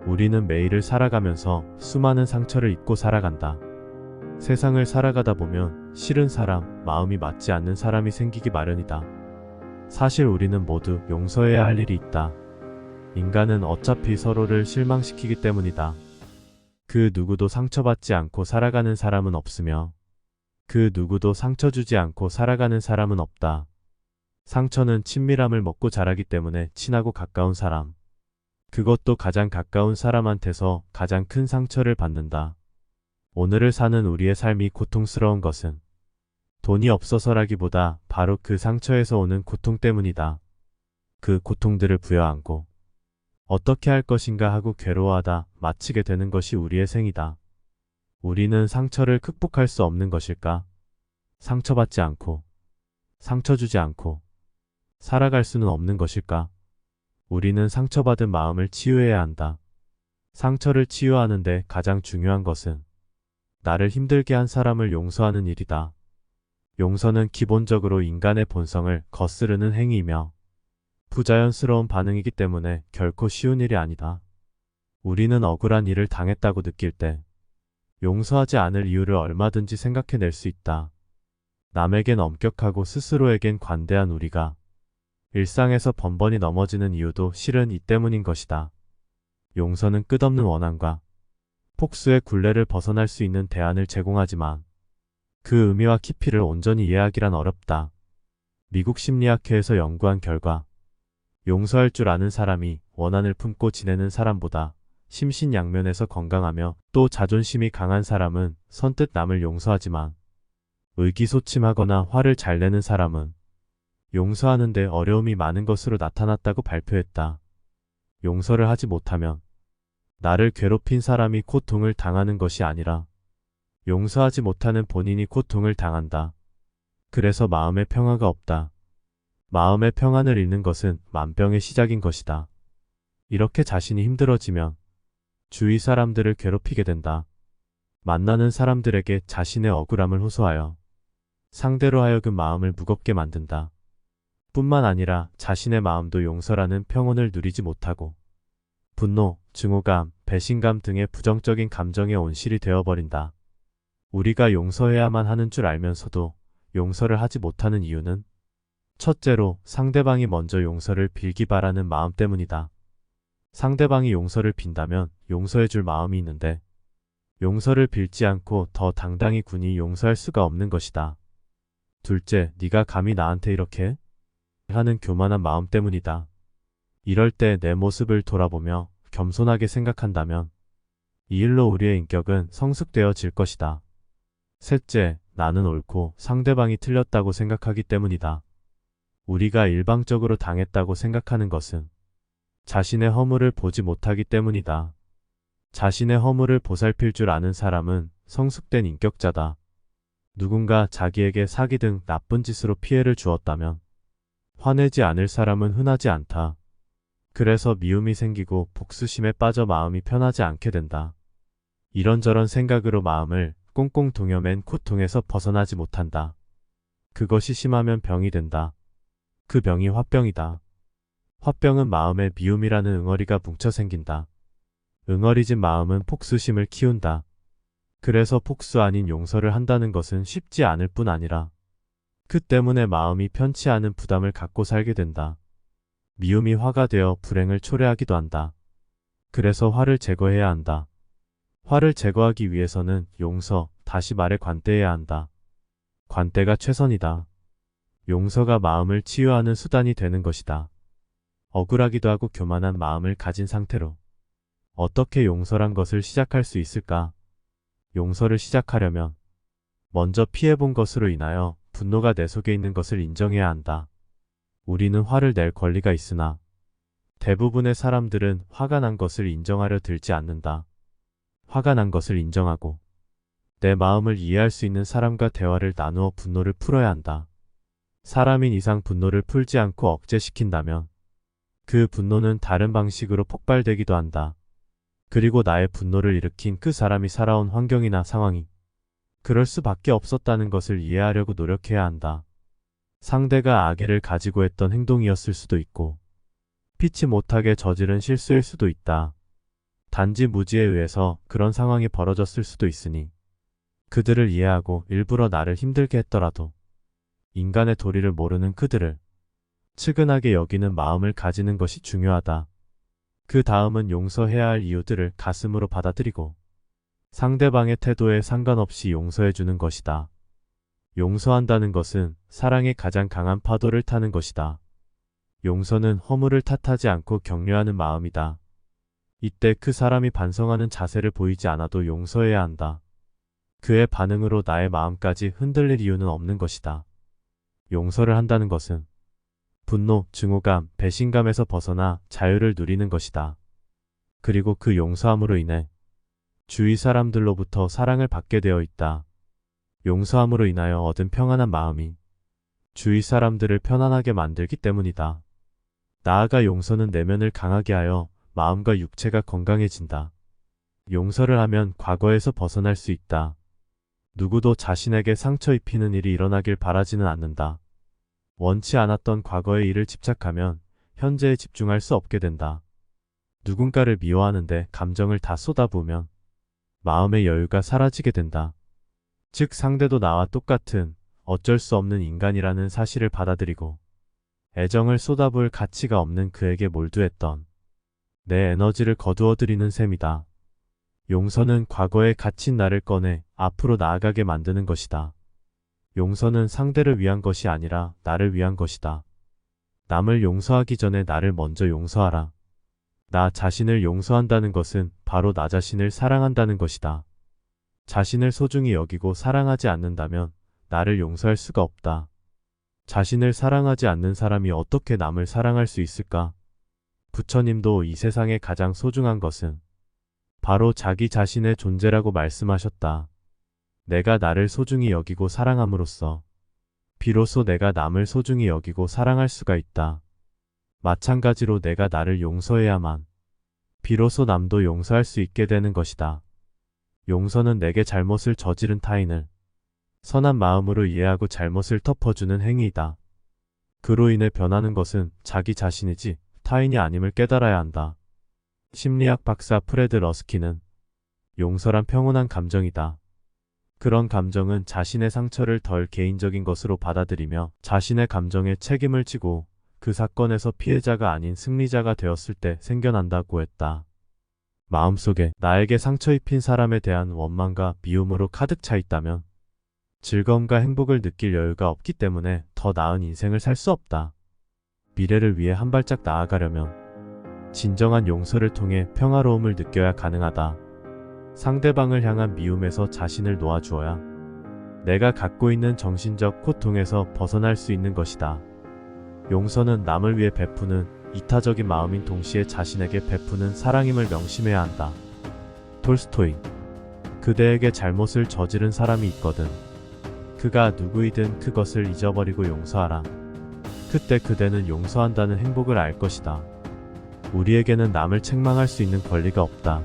우리는 매일을 살아가면서 수많은 상처를 입고 살아간다. 세상을 살아가다 보면 싫은 사람, 마음이 맞지 않는 사람이 생기기 마련이다. 사실 우리는 모두 용서해야 할 일이 있다. 인간은 어차피 서로를 실망시키기 때문이다. 그 누구도 상처받지 않고 살아가는 사람은 없으며 그 누구도 상처 주지 않고 살아가는 사람은 없다. 상처는 친밀함을 먹고 자라기 때문에 친하고 가까운 사람, 그것도 가장 가까운 사람한테서 가장 큰 상처를 받는다. 오늘을 사는 우리의 삶이 고통스러운 것은 돈이 없어서라기보다 바로 그 상처에서 오는 고통 때문이다. 그 고통들을 부여안고 어떻게 할 것인가 하고 괴로워하다 마치게 되는 것이 우리의 생이다. 우리는 상처를 극복할 수 없는 것일까? 상처받지 않고, 상처 주지 않고 살아갈 수는 없는 것일까? 우리는 상처받은 마음을 치유해야 한다. 상처를 치유하는데 가장 중요한 것은 나를 힘들게 한 사람을 용서하는 일이다. 용서는 기본적으로 인간의 본성을 거스르는 행위이며 부자연스러운 반응이기 때문에 결코 쉬운 일이 아니다. 우리는 억울한 일을 당했다고 느낄 때 용서하지 않을 이유를 얼마든지 생각해낼 수 있다. 남에겐 엄격하고 스스로에겐 관대한 우리가 일상에서 번번이 넘어지는 이유도 실은 이 때문인 것이다. 용서는 끝없는 원한과 폭수의 굴레를 벗어날 수 있는 대안을 제공하지만 그 의미와 깊이를 온전히 이해하기란 어렵다. 미국 심리학회에서 연구한 결과 용서할 줄 아는 사람이 원한을 품고 지내는 사람보다 심신양면에서 건강하며 또 자존심이 강한 사람은 선뜻 남을 용서하지만 의기소침하거나 화를 잘 내는 사람은 용서하는데 어려움이 많은 것으로 나타났다고 발표했다. 용서를 하지 못하면 나를 괴롭힌 사람이 고통을 당하는 것이 아니라 용서하지 못하는 본인이 고통을 당한다. 그래서 마음의 평화가 없다. 마음의 평안을 잃는 것은 만병의 시작인 것이다. 이렇게 자신이 힘들어지면 주위 사람들을 괴롭히게 된다. 만나는 사람들에게 자신의 억울함을 호소하여 상대로 하여금 마음을 무겁게 만든다. 뿐만 아니라 자신의 마음도 용서라는 평온을 누리지 못하고 분노, 증오감, 배신감 등의 부정적인 감정의 온실이 되어버린다. 우리가 용서해야만 하는 줄 알면서도 용서를 하지 못하는 이유는 첫째로 상대방이 먼저 용서를 빌기 바라는 마음 때문이다. 상대방이 용서를 빈다면 용서해 줄 마음이 있는데 용서를 빌지 않고 더 당당히 군이 용서할 수가 없는 것이다. 둘째, 네가 감히 나한테 이렇게 하는 교만한 마음 때문이다. 이럴 때 내 모습을 돌아보며 겸손하게 생각한다면 이 일로 우리의 인격은 성숙되어질 것이다. 셋째, 나는 옳고 상대방이 틀렸다고 생각하기 때문이다. 우리가 일방적으로 당했다고 생각하는 것은 자신의 허물을 보지 못하기 때문이다. 자신의 허물을 보살필 줄 아는 사람은 성숙된 인격자다. 누군가 자기에게 사기 등 나쁜 짓으로 피해를 주었다면 화내지 않을 사람은 흔하지 않다. 그래서 미움이 생기고 복수심에 빠져 마음이 편하지 않게 된다. 이런저런 생각으로 마음을 꽁꽁 동여맨 고통에서 벗어나지 못한다. 그것이 심하면 병이 된다. 그 병이 화병이다. 화병은 마음에 미움이라는 응어리가 뭉쳐 생긴다. 응어리진 마음은 폭수심을 키운다. 그래서 폭수 아닌 용서를 한다는 것은 쉽지 않을 뿐 아니라 그 때문에 마음이 편치 않은 부담을 갖고 살게 된다. 미움이 화가 되어 불행을 초래하기도 한다. 그래서 화를 제거해야 한다. 화를 제거하기 위해서는 용서, 다시 말해 관대해야 한다. 관대가 최선이다. 용서가 마음을 치유하는 수단이 되는 것이다. 억울하기도 하고 교만한 마음을 가진 상태로 어떻게 용서란 것을 시작할 수 있을까? 용서를 시작하려면 먼저 피해본 것으로 인하여 분노가 내 속에 있는 것을 인정해야 한다. 우리는 화를 낼 권리가 있으나 대부분의 사람들은 화가 난 것을 인정하려 들지 않는다. 화가 난 것을 인정하고 내 마음을 이해할 수 있는 사람과 대화를 나누어 분노를 풀어야 한다. 사람인 이상 분노를 풀지 않고 억제시킨다면 그 분노는 다른 방식으로 폭발되기도 한다. 그리고 나의 분노를 일으킨 그 사람이 살아온 환경이나 상황이 그럴 수밖에 없었다는 것을 이해하려고 노력해야 한다. 상대가 악의를 가지고 했던 행동이었을 수도 있고 피치 못하게 저지른 실수일 수도 있다. 단지 무지에 의해서 그런 상황이 벌어졌을 수도 있으니 그들을 이해하고 일부러 나를 힘들게 했더라도 인간의 도리를 모르는 그들을 측은하게 여기는 마음을 가지는 것이 중요하다. 그 다음은 용서해야 할 이유들을 가슴으로 받아들이고 상대방의 태도에 상관없이 용서해주는 것이다. 용서한다는 것은 사랑의 가장 강한 파도를 타는 것이다. 용서는 허물을 탓하지 않고 격려하는 마음이다. 이때 그 사람이 반성하는 자세를 보이지 않아도 용서해야 한다. 그의 반응으로 나의 마음까지 흔들릴 이유는 없는 것이다. 용서를 한다는 것은 분노, 증오감, 배신감에서 벗어나 자유를 누리는 것이다. 그리고 그 용서함으로 인해 주위 사람들로부터 사랑을 받게 되어 있다. 용서함으로 인하여 얻은 평안한 마음이 주위 사람들을 편안하게 만들기 때문이다. 나아가 용서는 내면을 강하게 하여 마음과 육체가 건강해진다. 용서를 하면 과거에서 벗어날 수 있다. 누구도 자신에게 상처 입히는 일이 일어나길 바라지는 않는다. 원치 않았던 과거의 일을 집착하면 현재에 집중할 수 없게 된다. 누군가를 미워하는데 감정을 다 쏟아부으면 마음의 여유가 사라지게 된다. 즉 상대도 나와 똑같은 어쩔 수 없는 인간이라는 사실을 받아들이고 애정을 쏟아부을 가치가 없는 그에게 몰두했던 내 에너지를 거두어들이는 셈이다. 용서는 과거에 갇힌 나를 꺼내 앞으로 나아가게 만드는 것이다. 용서는 상대를 위한 것이 아니라 나를 위한 것이다. 남을 용서하기 전에 나를 먼저 용서하라. 나 자신을 용서한다는 것은 바로 나 자신을 사랑한다는 것이다. 자신을 소중히 여기고 사랑하지 않는다면 나를 용서할 수가 없다. 자신을 사랑하지 않는 사람이 어떻게 남을 사랑할 수 있을까? 부처님도 이 세상에 가장 소중한 것은 바로 자기 자신의 존재라고 말씀하셨다. 내가 나를 소중히 여기고 사랑함으로써 비로소 내가 남을 소중히 여기고 사랑할 수가 있다. 마찬가지로 내가 나를 용서해야만 비로소 남도 용서할 수 있게 되는 것이다. 용서는 내게 잘못을 저지른 타인을 선한 마음으로 이해하고 잘못을 덮어주는 행위이다. 그로 인해 변하는 것은 자기 자신이지 타인이 아님을 깨달아야 한다. 심리학 박사 프레드 러스키는 용서란 평온한 감정이다. 그런 감정은 자신의 상처를 덜 개인적인 것으로 받아들이며 자신의 감정에 책임을 지고 그 사건에서 피해자가 아닌 승리자가 되었을 때 생겨난다고 했다. 마음속에 나에게 상처 입힌 사람에 대한 원망과 미움으로 가득 차 있다면 즐거움과 행복을 느낄 여유가 없기 때문에 더 나은 인생을 살 수 없다. 미래를 위해 한 발짝 나아가려면 진정한 용서를 통해 평화로움을 느껴야 가능하다. 상대방을 향한 미움에서 자신을 놓아주어야 내가 갖고 있는 정신적 고통에서 벗어날 수 있는 것이다. 용서는 남을 위해 베푸는 이타적인 마음인 동시에 자신에게 베푸는 사랑임을 명심해야 한다. 톨스토이. 그대에게 잘못을 저지른 사람이 있거든. 그가 누구이든 그것을 잊어버리고 용서하라. 그때 그대는 용서한다는 행복을 알 것이다. 우리에게는 남을 책망할 수 있는 권리가 없다.